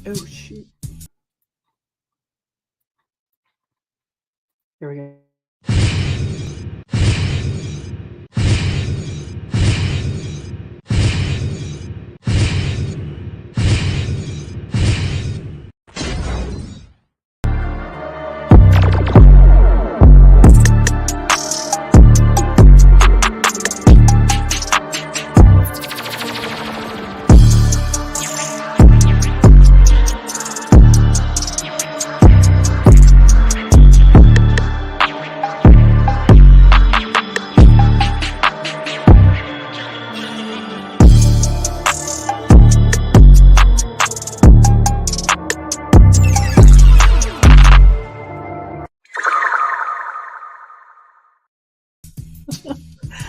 Oh, shoot. Here we go.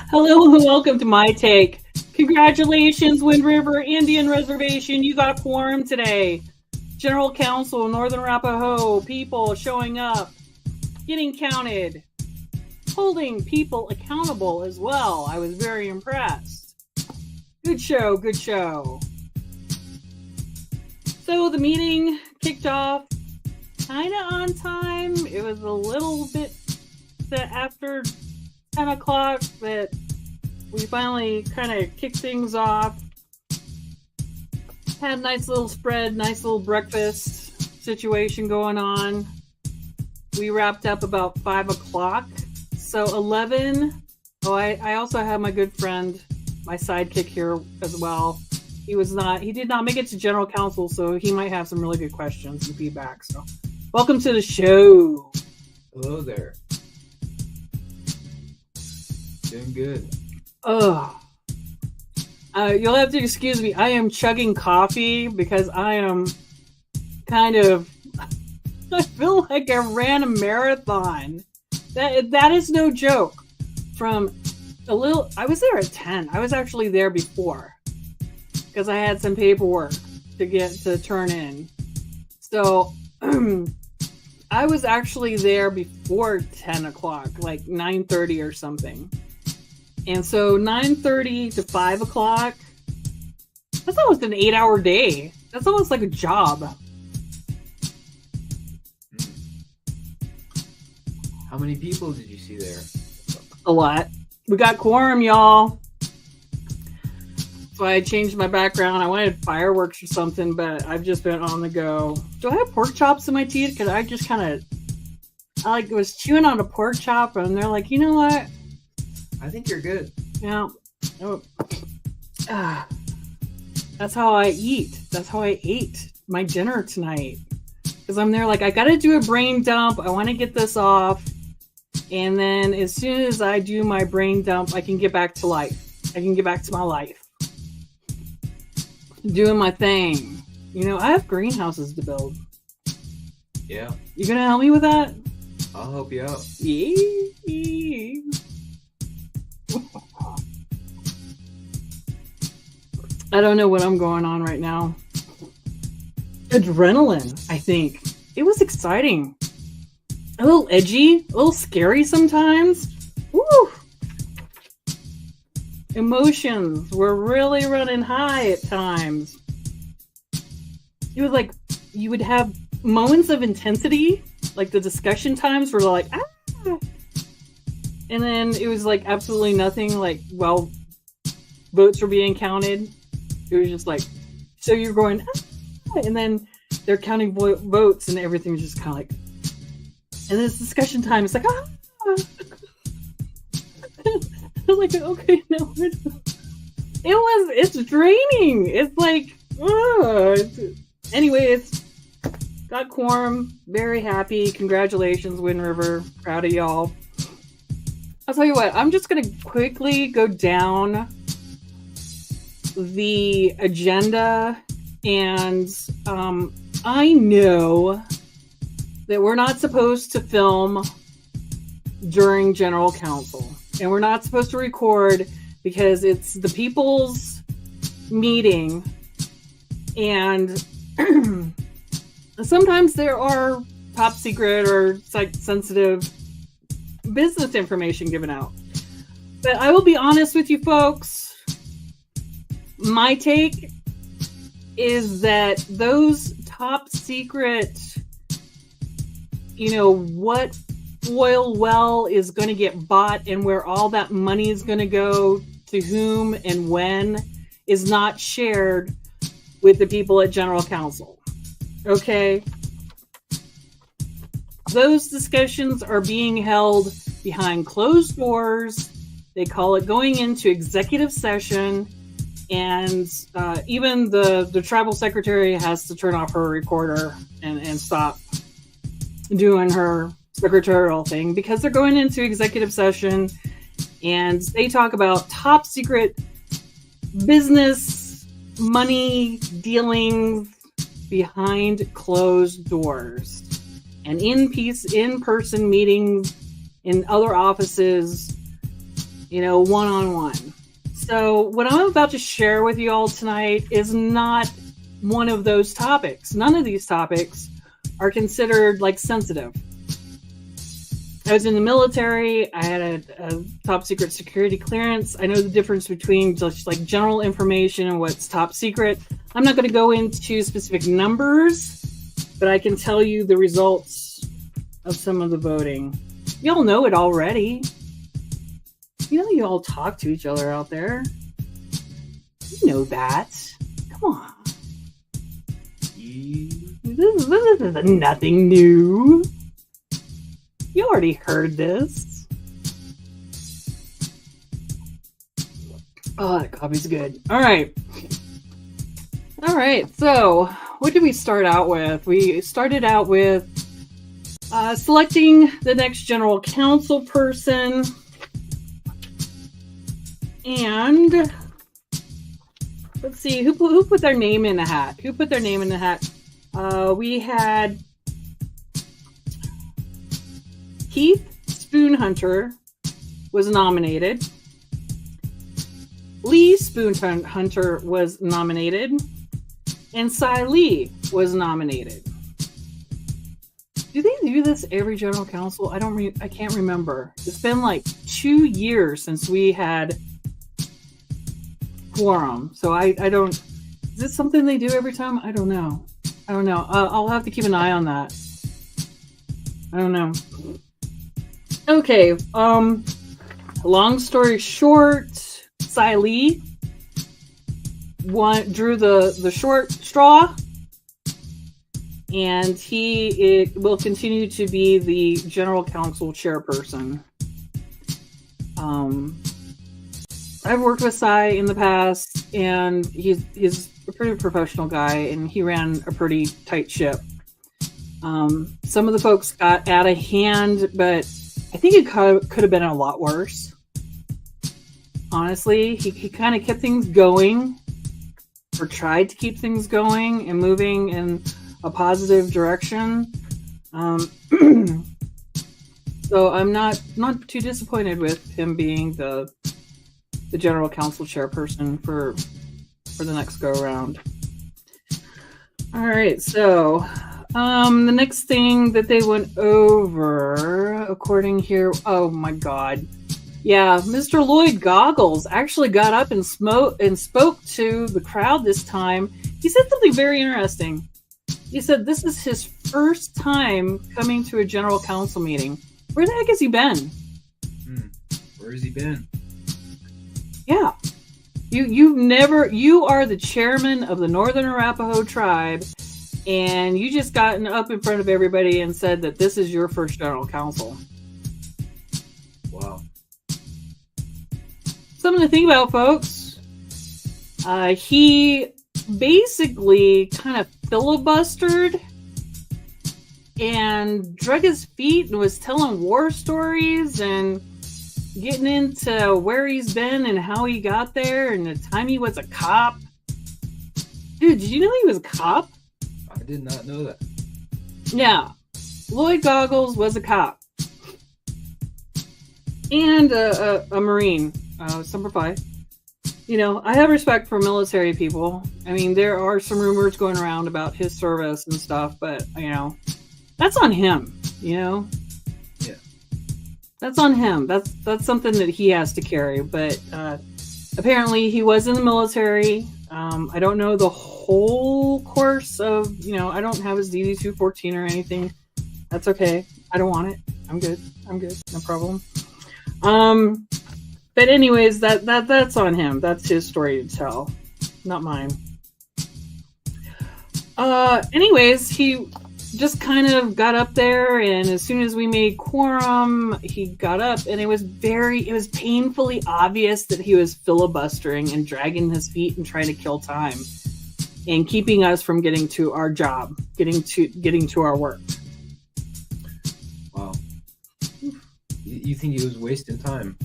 Hello and welcome to My Take. Congratulations, Wind River Indian Reservation. You got quorum today. General Council, Northern Arapaho, people showing up, getting counted, holding people accountable as well. I was very impressed. Good show, good show. So the meeting kicked off kind of on time. It was a little bit after 10 o'clock, but we finally kind of kicked things off. Had a nice little spread, nice little breakfast situation going on. We wrapped up about 5 o'clock. So 11. Oh, I also have my good friend, my sidekick here as well. He did not make it to General Council, so he might have some really good questions and feedback. So welcome to the show. Hello there. Doing good. Oh, you'll have to excuse me. I am chugging coffee because I am I feel like I ran a marathon. That is no joke. I was there at 10. I was actually there before because I had some paperwork to turn in. So I was actually there before 10 o'clock, like 9:30 or something. And so 9:30 to 5 o'clock, that's almost an 8-hour day. That's almost like a job. How many people did you see there? A lot. We got quorum, y'all. So I changed my background. I wanted fireworks or something, but I've just been on the go. Do I have pork chops in my teeth? Because I just was chewing on a pork chop, and they're like, you know what? I think you're good. Yeah. Oh. That's how I eat. That's how I ate my dinner tonight. Because I'm there like, I got to do a brain dump. I want to get this off. And then as soon as I do my brain dump, I can get back to life. I can get back to my life. Doing my thing. You know, I have greenhouses to build. Yeah. You going to help me with that? I'll help you out. Yeah. I don't know what I'm going on right now. Adrenaline, I think. It was exciting. A little edgy, a little scary sometimes. Woo! Emotions were really running high at times. It was like you would have moments of intensity, like the discussion times were like, ah! And then it was like absolutely nothing, like, well, votes were being counted. It was just like, so you're going, ah! And then they're counting votes and everything's just kind of like, and then it's discussion time. It's like, ah! I'm like, okay, no. It's draining. It's like, anyway, it's got quorum. Very happy. Congratulations, Wind River. Proud of y'all. I'll tell you what, I'm just going to quickly go down the agenda, and I know that we're not supposed to film during General Council, and we're not supposed to record because it's the people's meeting, and sometimes there are top secret or sensitive business information given out. But I will be honest with you folks, my take is that those top secret, what oil well is going to get bought and where all that money is going to go to whom and when is not shared with the people at General Counsel. Okay? Those discussions are being held behind closed doors. They call it going into executive session, and even the tribal secretary has to turn off her recorder and stop doing her secretarial thing because they're going into executive session, and they talk about top secret business money dealings behind closed doors and in-person meetings in other offices, one-on-one. So what I'm about to share with you all tonight is not one of those topics. None of these topics are considered sensitive. I was in the military. I had a top secret security clearance. I know the difference between just general information and what's top secret. I'm not going to go into specific numbers, but I can tell you the results of some of the voting. Y'all know it already. You all talk to each other out there. You know that. Come on. This is nothing new. You already heard this. Oh, that coffee's good. All right. So, what did we start out with? We started out with selecting the next general counsel person. And let's see, who put their name in the hat? We had Keith Spoonhunter was nominated. Lee Spoonhunter was nominated. And Cy Lee was nominated. Do they do this every general counsel? I can't remember. It's been 2 years since we had Quorum. So I don't, is this something they do every time? I don't know. I'll have to keep an eye on that. I don't know. Okay. Long story short, Cy Lee drew the short straw, and he will continue to be the general counsel chairperson. I've worked with Cy in the past, and he's a pretty professional guy, and he ran a pretty tight ship. Some of the folks got out of hand, but I think it could have been a lot worse. Honestly, he kind of kept things going, or tried to keep things going and moving in a positive direction. So I'm not too disappointed with him being the general counsel chairperson for the next go around. All right, so the next thing that they went over, according here, oh my God. Yeah, Mr. Lloyd Goggles actually got up and spoke to the crowd this time. He said something very interesting. He said this is his first time coming to a general counsel meeting. Where the heck has he been? Where has he been? Yeah. You are the chairman of the Northern Arapaho tribe, and you just gotten up in front of everybody and said that this is your first general counsel. Wow. Something to think about, folks. He basically kind of filibustered and drug his feet and was telling war stories and getting into where he's been and how he got there and the time he was a cop. Dude, did you know he was a cop? I did not know that. Yeah. Lloyd Goggles was a cop. And a Marine. Semper Fi. I have respect for military people. I mean, there are some rumors going around about his service and stuff, but, that's on him, Yeah. That's on him. That's something that he has to carry. But apparently he was in the military. I don't know the whole course of, I don't have his DD-214 or anything. That's okay. I don't want it. I'm good. No problem. But anyways, that's on him. That's his story to tell, not mine. Anyways, he just kind of got up there, and as soon as we made quorum, he got up, and it was painfully obvious that he was filibustering and dragging his feet and trying to kill time and keeping us from getting to our job, getting to our work. Wow. You think he was wasting time?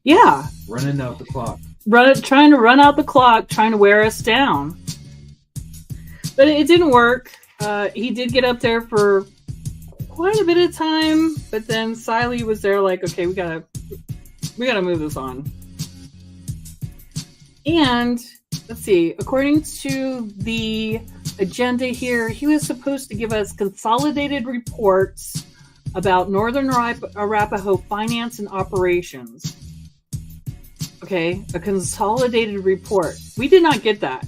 Yeah. Running out the clock. Trying to run out the clock, trying to wear us down. But it didn't work. He did get up there for quite a bit of time, but then Siley was there like, okay, we gotta move this on. And let's see, according to the agenda here, he was supposed to give us consolidated reports about Northern Arapaho finance and operations. Okay, a consolidated report. We did not get that.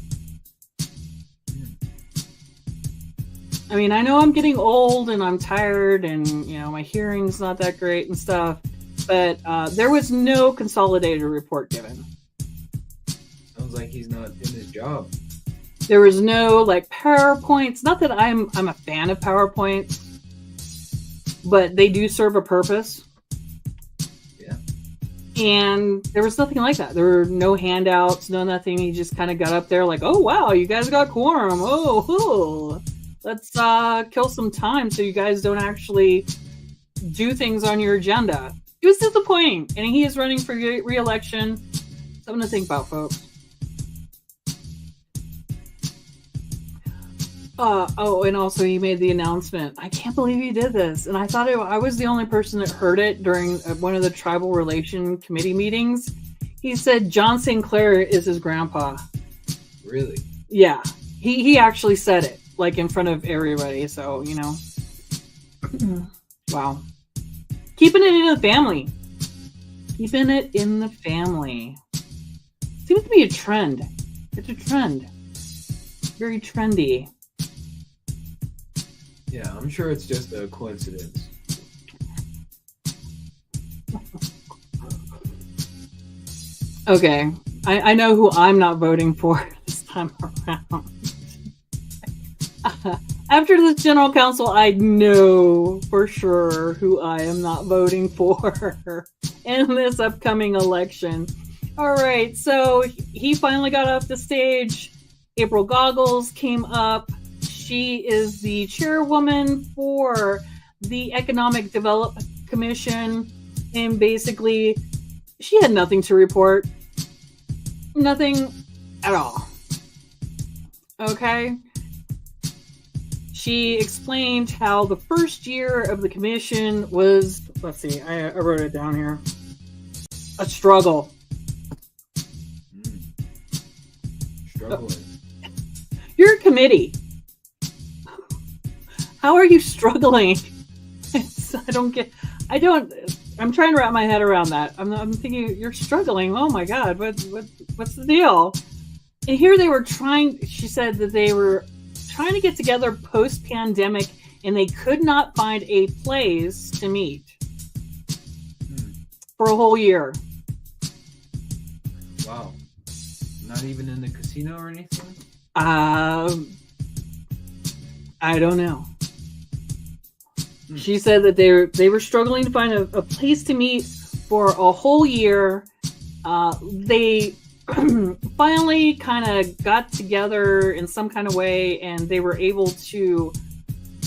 I mean, I know I'm getting old and I'm tired and, my hearing's not that great and stuff, but there was no consolidated report given. Sounds like he's not in his job. There was no, PowerPoints. Not that I'm a fan of PowerPoints, but they do serve a purpose. Yeah. And there was nothing like that. There were no handouts, no nothing. He just kind of got up there like, oh, wow, you guys got quorum. Oh. Let's kill some time so you guys don't actually do things on your agenda. It was disappointing, and he is running for re-election. Something to think about, folks. And also he made the announcement. I can't believe he did this, and I thought I was the only person that heard it during one of the Tribal Relation Committee meetings. He said John St. Clair is his grandpa. Really? Yeah, he actually said it. In front of everybody, so wow. Keeping it in the family. Seems to be a trend. It's a trend. Very trendy. Yeah, I'm sure it's just a coincidence. Okay, I know who I'm not voting for this time around. After this general council, I know for sure who I am not voting for in this upcoming election. All right, so he finally got off the stage. April Goggles came up. She is the chairwoman for the Economic Development Commission, and basically, she had nothing to report. Nothing at all. Okay? She explained how the first year of the commission was, let's see, I wrote it down here, a struggle. Struggling. You're a committee. How are you struggling? I'm trying to wrap my head around that. I'm thinking, you're struggling. Oh my God, what's the deal? And here they were she said that they were trying to get together post-pandemic, and they could not find a place to meet for a whole year. Wow. Not even in the casino or anything? I don't know. She said that they were struggling to find a place to meet for a whole year. They finally kind of got together in some kind of way, and they were able to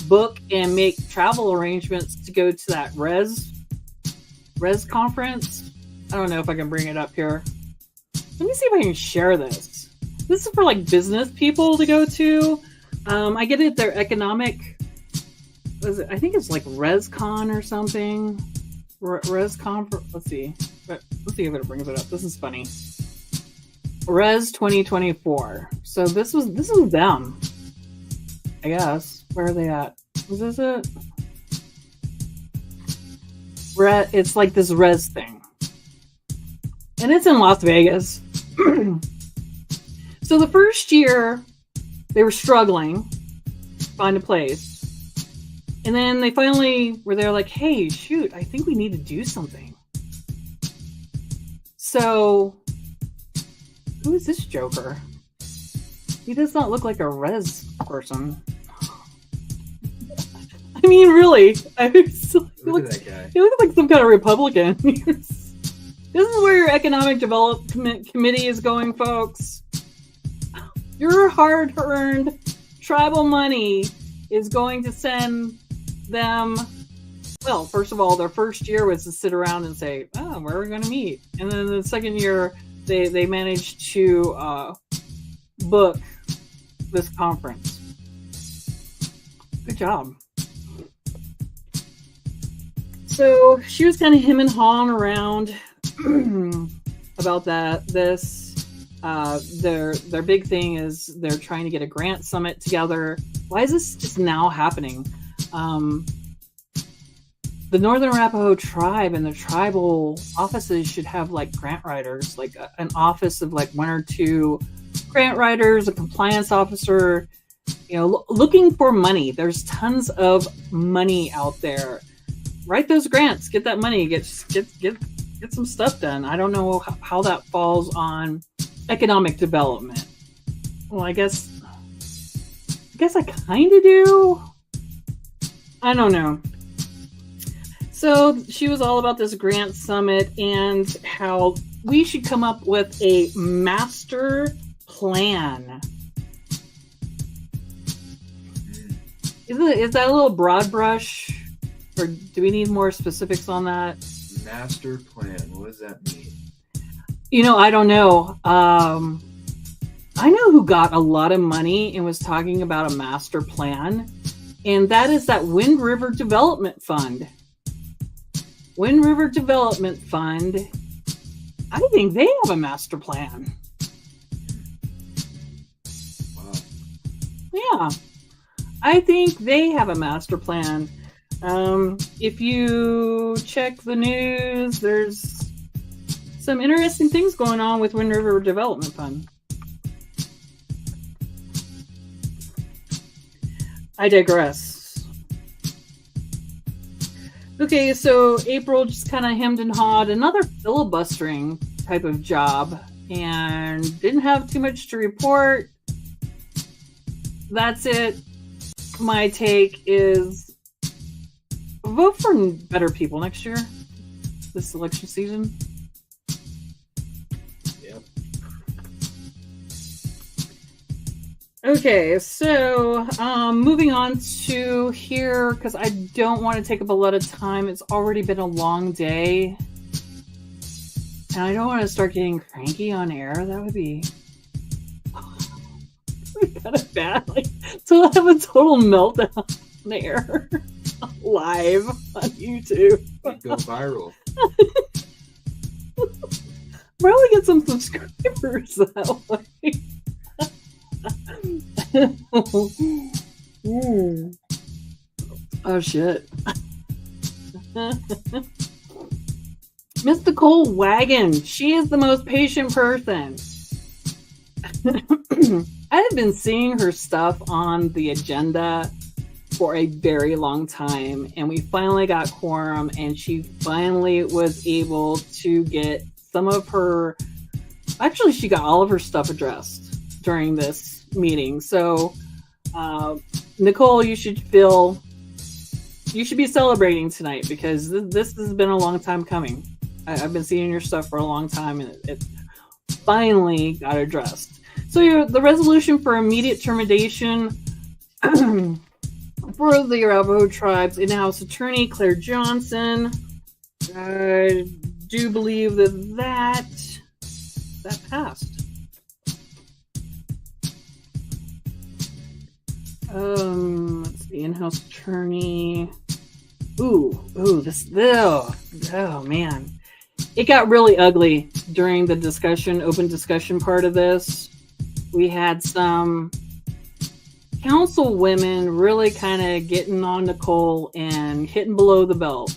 book and make travel arrangements to go to that res conference. I don't know if I can bring it up here. Let me see if I can share this. This is for business people to go to. I get it. Their economic, I think it's ResCon or something. ResCon. Let's see if it brings it up. This is funny. Res 2024. So this was them. I guess. Where are they at? Was this it? It's this res thing. And it's in Las Vegas. So the first year They were struggling to find a place. And then they finally were there like, hey, shoot, I think we need to do something. So, who is this Joker? He does not look like a res person. I mean, really. Look at that guy. He looks like some kind of Republican. This is where your Economic Development Committee is going, folks. Your hard-earned tribal money is going to send them... Well, first of all, their first year was to sit around and say, oh, where are we going to meet? And then the second year, they managed to book this conference. Good job. So she was kind of him and hawing around about this. Their big thing is they're trying to get a grant summit together. Why is this just now happening? The Northern Arapaho tribe and the tribal offices should have like grant writers, like an office of like 1 or 2 grant writers, a compliance officer, looking for money. There's tons of money out there. Write those grants, get that money, get some stuff done. I don't know how that falls on economic development. Well, I guess I kind of do. I don't know. So she was all about this grant summit and how we should come up with a master plan. Is that a little broad brush? Or do we need more specifics on that? Master plan. What does that mean? I don't know. I know who got a lot of money and was talking about a master plan. And that is that Wind River Development Fund. Wind River Development Fund. I think they have a master plan. Wow. Yeah. I think they have a master plan. If you check the news, there's some interesting things going on with Wind River Development Fund. I digress. Okay, so April just kind of hemmed and hawed another filibustering type of job and didn't have too much to report. That's it. My take is vote for better people next year, this election season. Yep. Okay, so moving on to here, because I don't want to take up a lot of time. It's already been a long day. And I don't want to start getting cranky on air. That would be kind of bad. Like, so I'll have a total meltdown on air. Live on YouTube. It'd go viral. Probably get some subscribers that way. Oh shit. Miss Nicole Wagon. She is the most patient person. I have been seeing her stuff on the agenda for a very long time, and we finally got quorum, and she finally was able to get some of her... Actually, she got all of her stuff addressed during this meeting. So, Nicole, you should be celebrating tonight, because this has been a long time coming. I've been seeing your stuff for a long time, and it finally got addressed. So the resolution for immediate termination for the Arapaho Tribe's in-house attorney, Claire Johnson. I do believe that passed. Let's see, in-house attorney. Oh man. It got really ugly during the open discussion part of this. We had some council women really kind of getting on Nicole and hitting below the belt.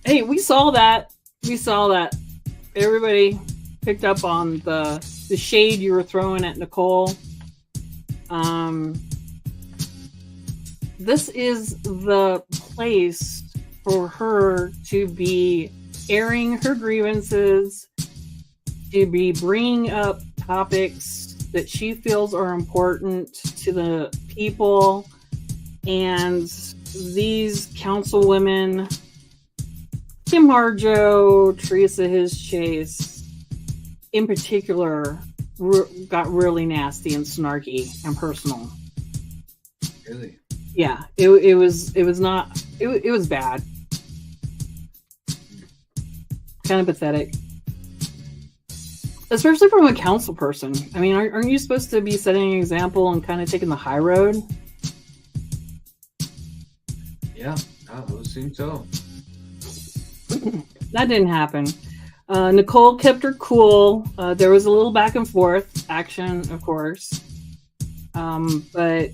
Hey, we saw that. Everybody picked up on the the shade you were throwing at Nicole. This is the place for her to be airing her grievances, to be bringing up topics that she feels are important to the people. And these councilwomen, Kim Harjo, Teresa His Chase, in particular, got really nasty and snarky and personal. Really? Yeah, it was bad. Kind of pathetic. Especially from a council person. I mean, aren't you supposed to be setting an example and kind of taking the high road? Yeah, I would assume so. That didn't happen. Nicole kept her cool. There was a little back and forth action, of course. But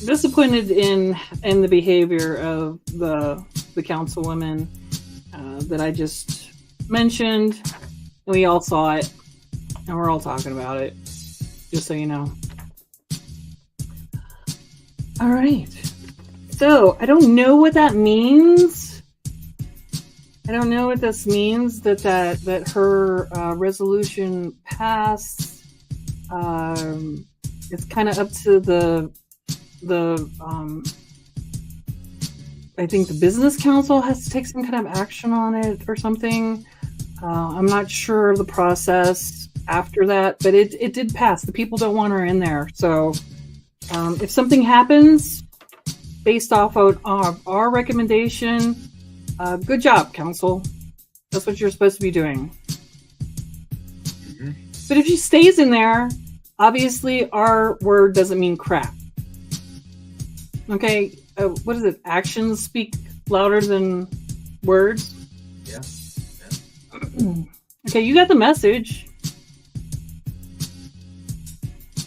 disappointed in the behavior of the councilwomen that I just mentioned. We all saw it, and we're all talking about it, just so you know. All right. So, I don't know what that means. I don't know what this means, that her resolution passed. It's kind of up to the I think the business council has to take some kind of action on it or something. I'm not sure of the process after that, but it did pass. The people don't want her in there. So if something happens based off of our recommendation, good job, council. That's what you're supposed to be doing. Mm-hmm. But if she stays in there, obviously our word doesn't mean crap. Okay, what is it? Actions speak louder than words? Yeah. Okay, you got the message.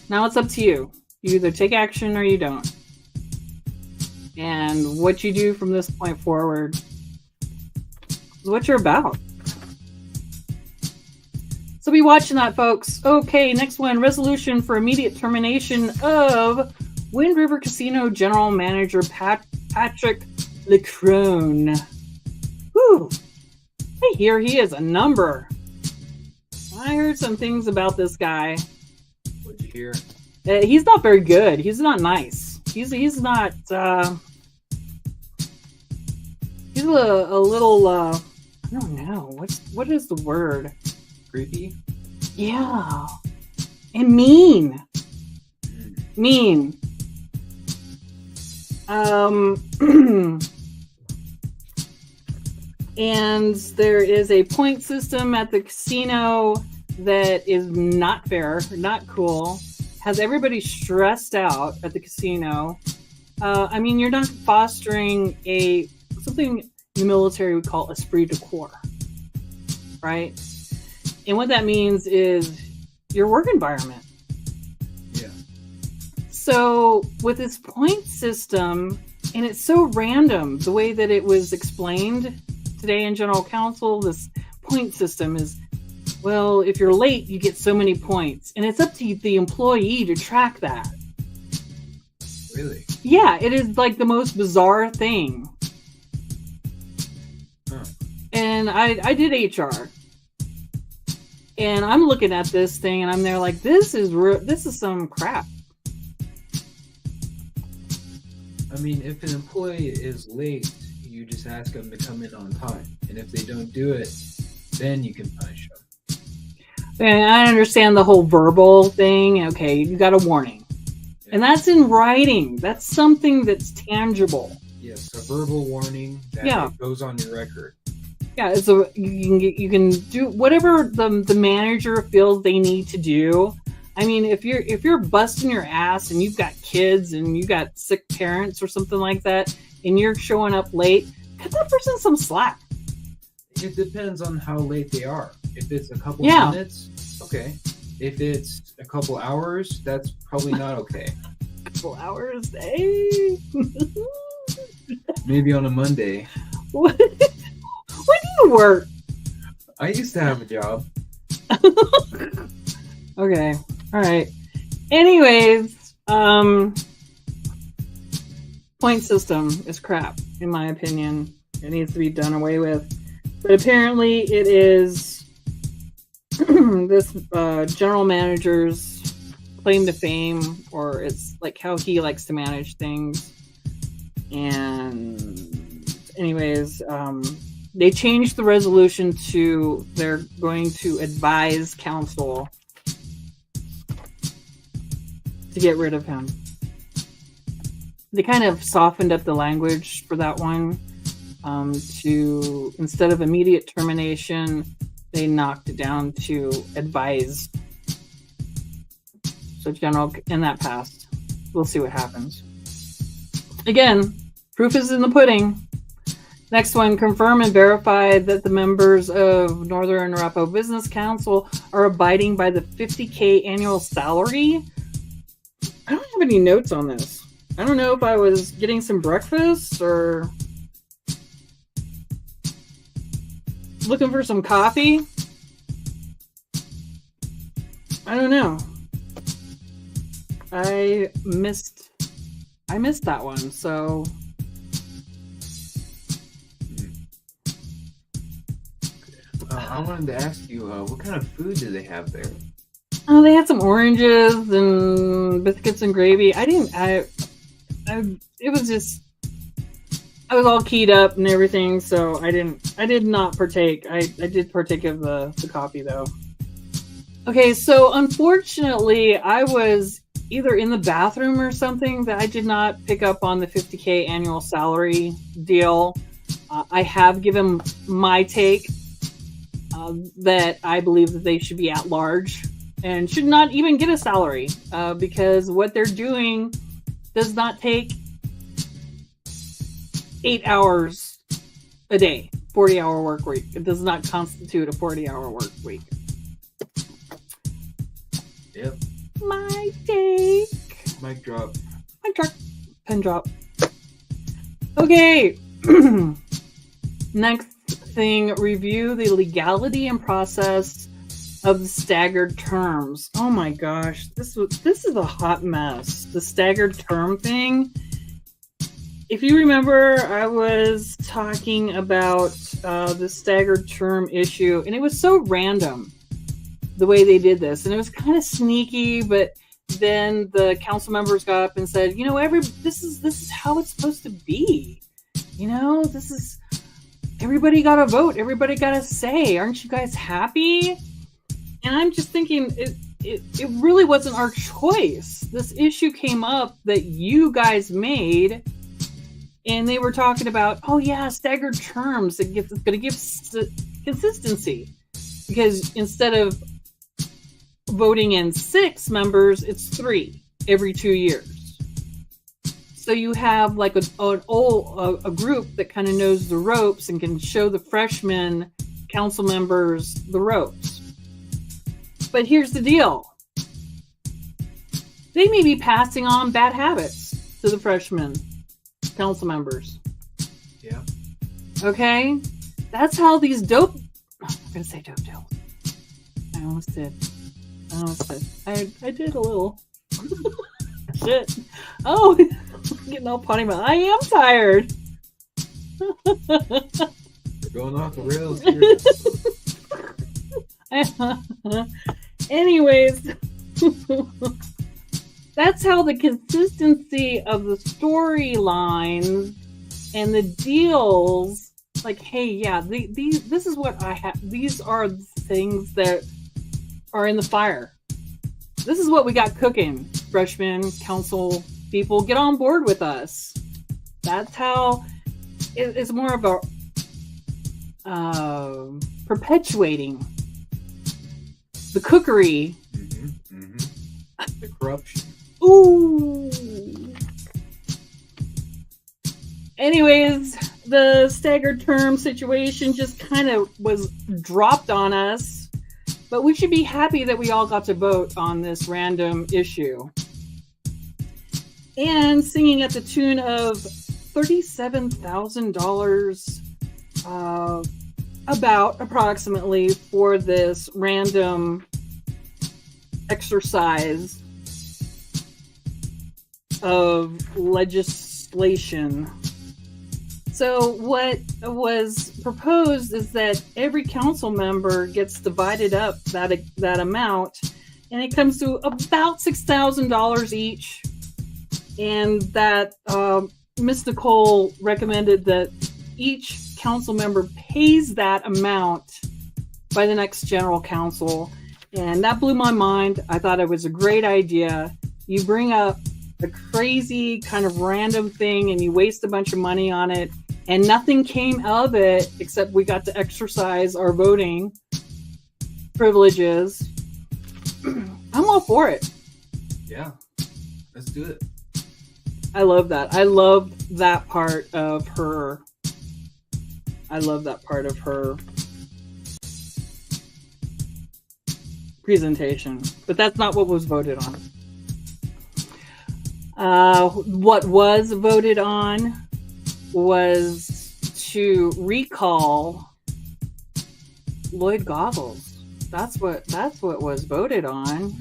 Now it's up to you. You either take action or you don't. And what you do from this point forward is what you're about. So be watching that, folks. Okay, next one. Resolution for immediate termination of Wind River Casino General Manager Patrick Leckrone. Whew. I hear he is a number. I heard some things about this guy. What'd you hear? He's not very good. He's not nice. He's not. He's a little. I don't know. What is the word? Creepy? Yeah. And mean. Mean. And there is a point system at the casino that is not fair, not cool. Has everybody stressed out at the casino. I mean, you're not fostering something in the military we call esprit de corps, right? And what that means is your work environment. Yeah. So with this point system, and it's so random the way that it was explained today in General Counsel, this point system is, well, if you're late, you get so many points. And it's up to the employee to track that. Really? Yeah, it is like the most bizarre thing. Huh. And I did HR. And I'm looking at this thing and I'm there like, this is some crap. I mean, if an employee is late, you just ask them to come in on time. And if they don't do it, then you can punish them. And I understand the whole verbal thing. Okay, you got a warning. Yeah. And that's in writing. That's something that's tangible. Yes, a verbal warning that goes on your record. Yeah, so you can do whatever the manager feels they need to do. I mean, if you're busting your ass and you've got kids and you got sick parents or something like that, and you're showing up late, cut that person some slack. It depends on how late they are. If it's a couple minutes, okay. If it's a couple hours, that's probably not okay. Couple hours, eh? Maybe on a Monday. What? When do you work? I used to have a job. Okay. All right. Anyways, point system is crap, in my opinion. It needs to be done away with. But apparently it is this general manager's claim to fame, or it's like how he likes to manage things. And anyways, they changed the resolution to they're going to advise council to get rid of him. They kind of softened up the language for that one. To instead of immediate termination, they knocked it down to advise. So general, and that passed. We'll see what happens. Again, proof is in the pudding. Next one, confirm and verify that the members of Northern Arapaho Business Council are abiding by the $50K annual salary. I don't have any notes on this. I don't know if I was getting some breakfast or looking for some coffee. I don't know. I missed that one, so I wanted to ask you, what kind of food do they have there? oh, they had some oranges and biscuits and gravy. It was just, I was all keyed up and everything, so I did not partake. I did partake of the coffee though. Okay, so unfortunately, I was either in the bathroom or something that I did not pick up on the $50K annual salary deal. I have given my take that I believe that they should be at large and should not even get a salary because what they're doing does not take 8 hours a day, 40-hour work week. It does not constitute a 40-hour work week. Yep. My take. Mic drop. Mic drop. Pen drop. Okay. Next thing, review the legality and process of the staggered terms. Oh my gosh, this is a hot mess. The staggered term thing. If you remember, I was talking about the staggered term issue, and it was so random the way they did this, and it was kind of sneaky. But then the council members got up and said, "You know, this is how it's supposed to be. You know, this is everybody got to vote, everybody got to say. Aren't you guys happy?" And I'm just thinking, it really wasn't our choice. This issue came up that you guys made. And they were talking about, oh yeah, staggered terms. It's going to give consistency because instead of voting in 6 members, it's 3 every 2 years. So you have like a group that kind of knows the ropes and can show the freshman council members the ropes. But here's the deal: they may be passing on bad habits to the freshmen council members. Yeah. Okay? That's how these dope... I'm going to say dope. I almost did. I did a little. Shit. Oh, I'm getting all potty mouth. I am tired. We're going off the rails here. Anyways... That's how the consistency of the storylines and the deals, like, hey, yeah, this is what I have. These are the things that are in the fire. This is what we got cooking. Freshmen, council people, get on board with us. That's how it's more of a perpetuating the cookery. The corruption. Ooh. Anyways, the staggered term situation just kind of was dropped on us, but we should be happy that we all got to vote on this random issue. And singing at the tune of $37,000. about approximately for this random exercise of legislation. So what was proposed is that every council member gets divided up that amount, and it comes to about $6,000 each. And that Miss Nicole recommended that each council member pays that amount by the next general council. And that blew my mind. I thought it was a great idea. You bring up a crazy kind of random thing and you waste a bunch of money on it, and nothing came of it except we got to exercise our voting privileges. I'm all for it. Yeah, let's do it. I love that. I love that part of her. I love that part of her presentation. But that's not what was voted on. What was voted on was to recall Lloyd Goggles. That's what was voted on.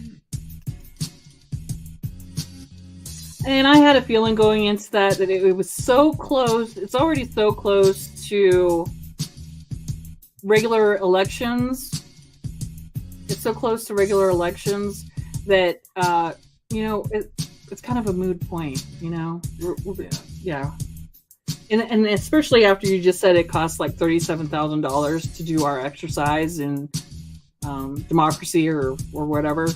And I had a feeling going into that it was so close. It's already so close to regular elections. It's so close to regular elections that it's kind of a moot point. Yeah. And especially after you just said it costs like $37,000 to do our exercise in democracy or whatever.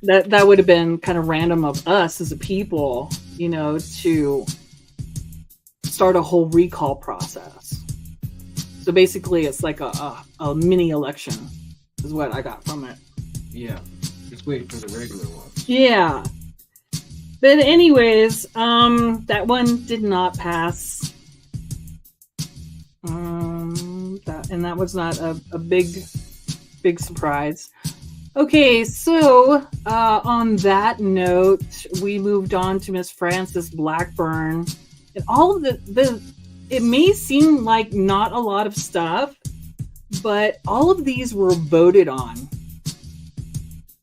That would have been kind of random of us as a people, to start a whole recall process. So basically, it's like a mini election, is what I got from it. Yeah, just wait for the regular one. Yeah. But anyways, that one did not pass. That was not a big surprise. Okay, so on that note, we moved on to Miss Frances Blackburn. And all of it may seem like not a lot of stuff, but all of these were voted on.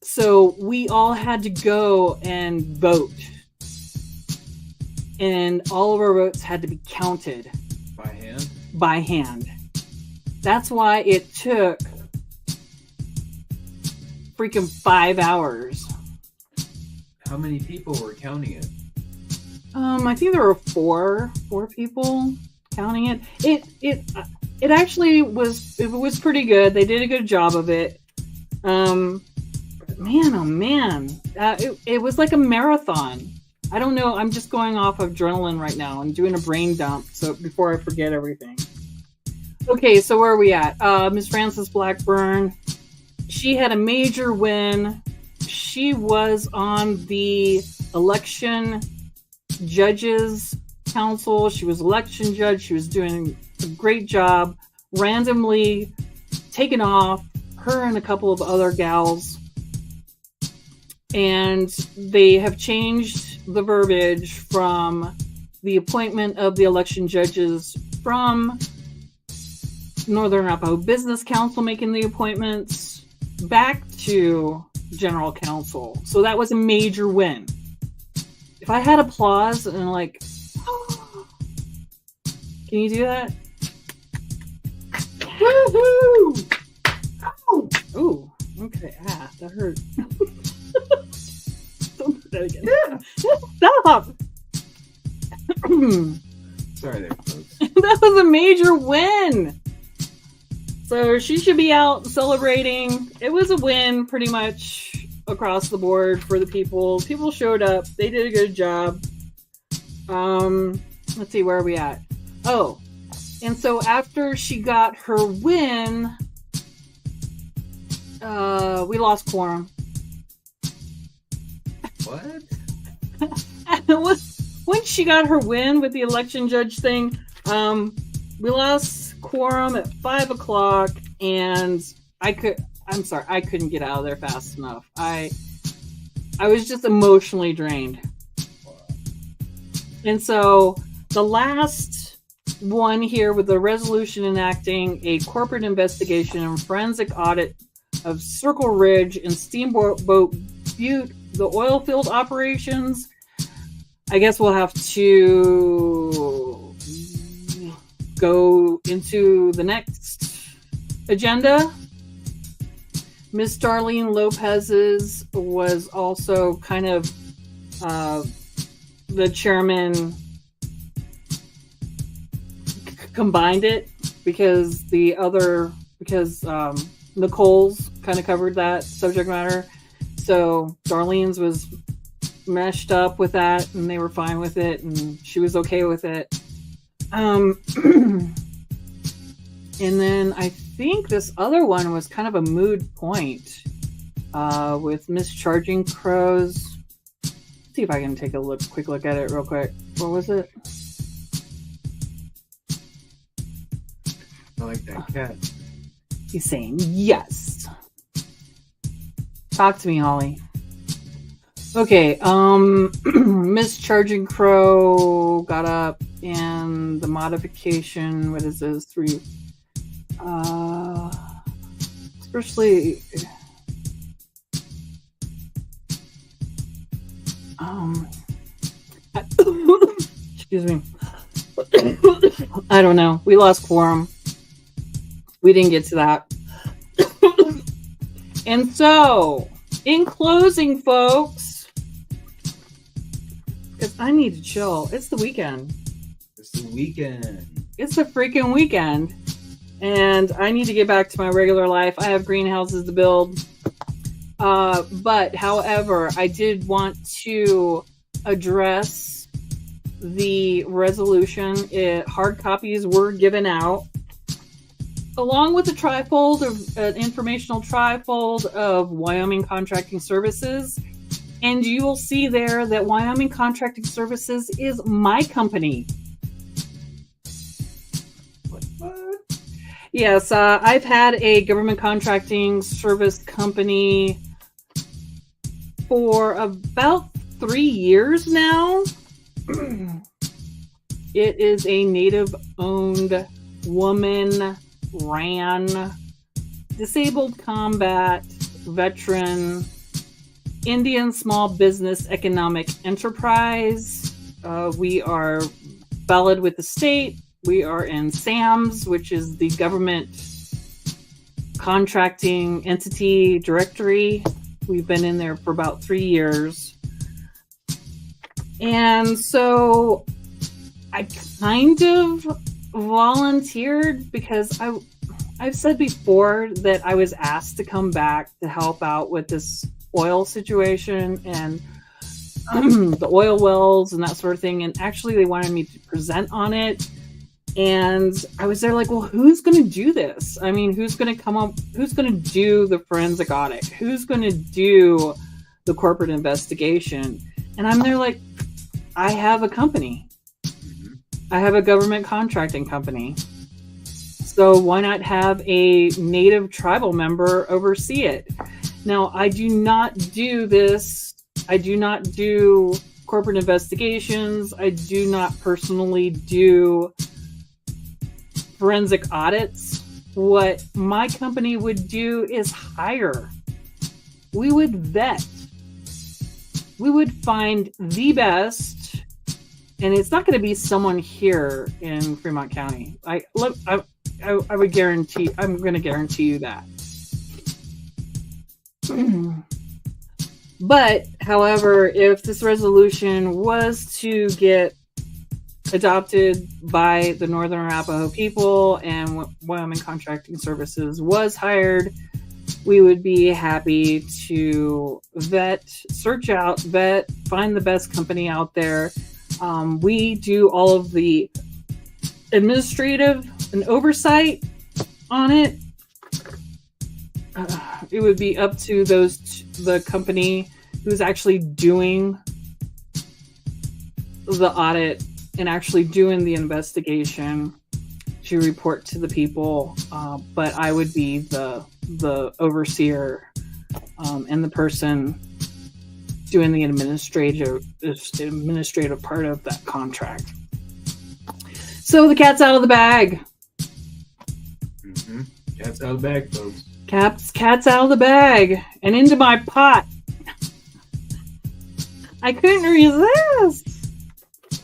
So we all had to go and vote. And all of our votes had to be counted. By hand? By hand. That's why it took freaking 5 hours. How many people were counting it? I think there were four people counting it. It actually was pretty good. They did a good job of it. But man, oh man, it was like a marathon. I don't know. I'm just going off of adrenaline right now and doing a brain dump. So before I forget everything. Okay, so where are we at? Miss Frances Blackburn. She had a major win. She was on the election judges council. She was election judge. She was doing a great job. Randomly taken off, her and a couple of other gals. And they have changed the verbiage from the appointment of the election judges from Northern Arapaho Business Council making the appointments back to General Council. So that was a major win. If I had applause and like, can you do that? Woohoo! Oh, ooh, okay. That hurt. Don't do that again. Yeah. Stop. Sorry there, folks. That was a major win. So she should be out celebrating. It was a win pretty much across the board for the people. People showed up. They did a good job. Let's see, where are we at? Oh, and so after she got her win, we lost quorum. What? Once she got her win with the election judge thing, we lost quorum at 5:00, and I couldn't get out of there fast enough. I was just emotionally drained. And so the last one here with a resolution enacting a corporate investigation and forensic audit of Circle Ridge and Steamboat Butte, the oil field operations. I guess we'll have to go into the next agenda. Miss Darlene Lopez's was also kind of the chairman combined it because Nicole's kind of covered that subject matter. So Darlene's was meshed up with that, and they were fine with it, and she was okay with it. And then I think this other one was kind of a mood point with Mischarging Crows. Let's see if I can take a quick look at it real quick. What was it? I like that cat. He's saying yes. Talk to me, Holly. Okay, Mischarging Crow got up, and the modification, what is this? Especially excuse me. I don't know. We lost quorum. We didn't get to that. And so, in closing, folks, because I need to chill. It's the weekend. It's the weekend. It's the freaking weekend. And I need to get back to my regular life. I have greenhouses to build. But, however, I did want to address the resolution. Hard copies were given out, along with a trifold of an informational trifold of Wyoming Contracting Services. And you will see there that Wyoming Contracting Services is my company. What? Yes, I've had a government contracting service company for about 3 years now. It is a Native-owned, woman-ran, disabled combat veteran Indian small business economic enterprise. We are valid with the state. We are in SAMS, which is the government contracting entity directory. We've been in there for about 3 years. And so I kind of volunteered because I've said before that I was asked to come back to help out with this oil situation and the oil wells and that sort of thing. And actually they wanted me to present on it. And I was there like, well, who's going to do this? I mean, who's going to come up? Who's going to do the forensic audit? Who's going to do the corporate investigation? And I'm there like, I have a company. I have a government contracting company. So why not have a native tribal member oversee it? Now, I do not do this. I do not do corporate investigations. I do not personally do forensic audits. What my company would do is hire. We would vet. We would find the best. And it's not going to be someone here in Fremont County. I would guarantee, I'm going to guarantee you that. But, however, if this resolution was to get adopted by the Northern Arapaho people and Wyoming Contracting Services was hired, we would be happy to search out, find the best company out there. We do all of the administrative and oversight on it. It would be up to the company who's actually doing the audit and actually doing the investigation to report to the people. But I would be the overseer and the person doing the administrative part of that contract. So the cat's out of the bag. Mm-hmm. Cat's out of the bag, folks. Cat's out of the bag and into my pot. I couldn't resist.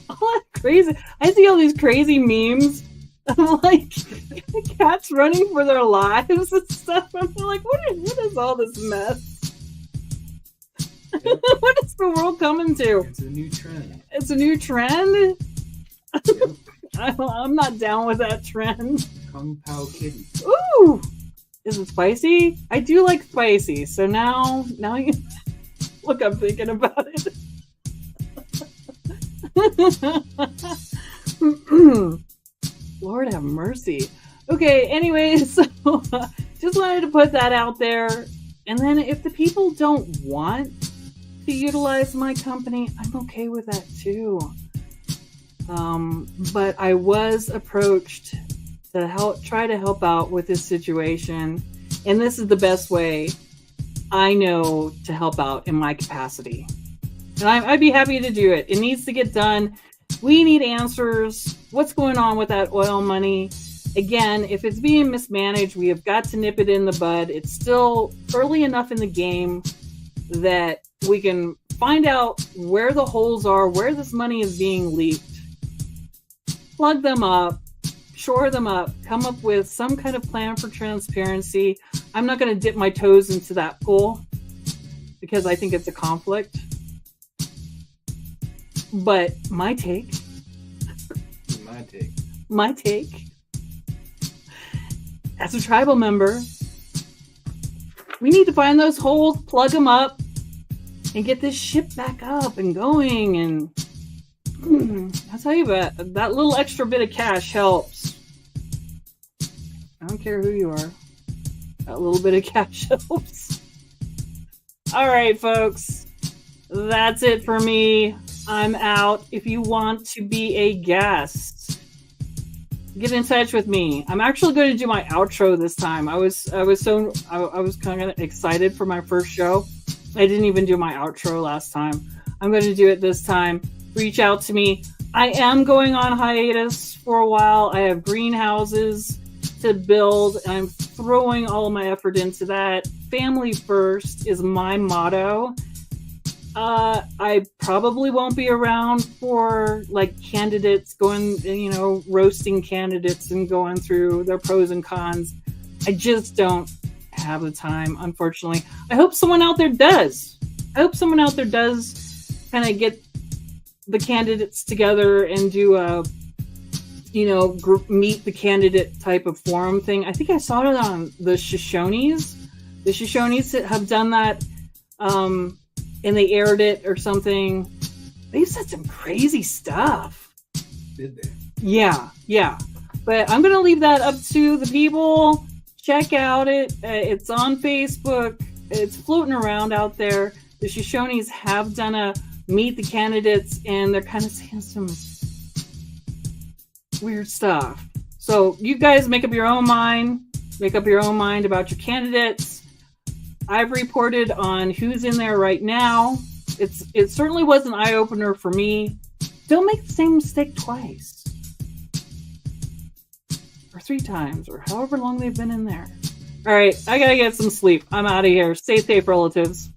All that crazy. I see all these crazy memes. I'm like, cats running for their lives and stuff. I'm like, what is all this mess? Yep. What is the world coming to? It's a new trend. It's a new trend? Yep. I'm not down with that trend. Kung Pao Kitty. Ooh! Is it spicy? I do like spicy, so now you look, I'm thinking about it. Lord have mercy. Okay, anyway, so just wanted to put that out there. And then if the people don't want to utilize my company, I'm okay with that too. But I was approached to try to help out with this situation. And this is the best way I know to help out in my capacity. And I'd be happy to do it. It needs to get done. We need answers. What's going on with that oil money? Again, if it's being mismanaged, we have got to nip it in the bud. It's still early enough in the game that we can find out where the holes are, where this money is being leaked, plug them up, shore them up, come up with some kind of plan for transparency. I'm not going to dip my toes into that pool because I think it's a conflict. But my take, as a tribal member, we need to find those holes, plug them up, and get this ship back up and going. And I'll tell you what, that little extra bit of cash helps. I don't care who you are. That little bit of cash helps. All right, folks. That's it for me. I'm out. If you want to be a guest, get in touch with me. I'm actually going to do my outro this time. I was kind of excited for my first show. I didn't even do my outro last time. I'm going to do it this time. Reach out to me. I am going on hiatus for a while. I have greenhouses to build, and I'm throwing all of my effort into that. Family first is my motto. I probably won't be around for like candidates going, roasting candidates and going through their pros and cons. I just don't have the time, unfortunately. I hope someone out there does. kind of get the candidates together and do a, group meet the candidate type of forum thing. I think I saw it on the Shoshones. The Shoshones have done that. And they aired it or something. They've said some crazy stuff. Did they? Yeah. But I'm going to leave that up to the people. Check out it. It's on Facebook. It's floating around out there. The Shoshones have done a meet the candidates, and they're kind of saying some weird stuff. So you guys make up your own mind. Make up your own mind about your candidates. I've reported on who's in there right now. It certainly was an eye-opener for me. Don't make the same mistake twice. Or 3 times, or however long they've been in there. All right, I gotta get some sleep. I'm out of here. Stay safe, relatives.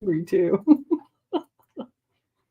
Me too.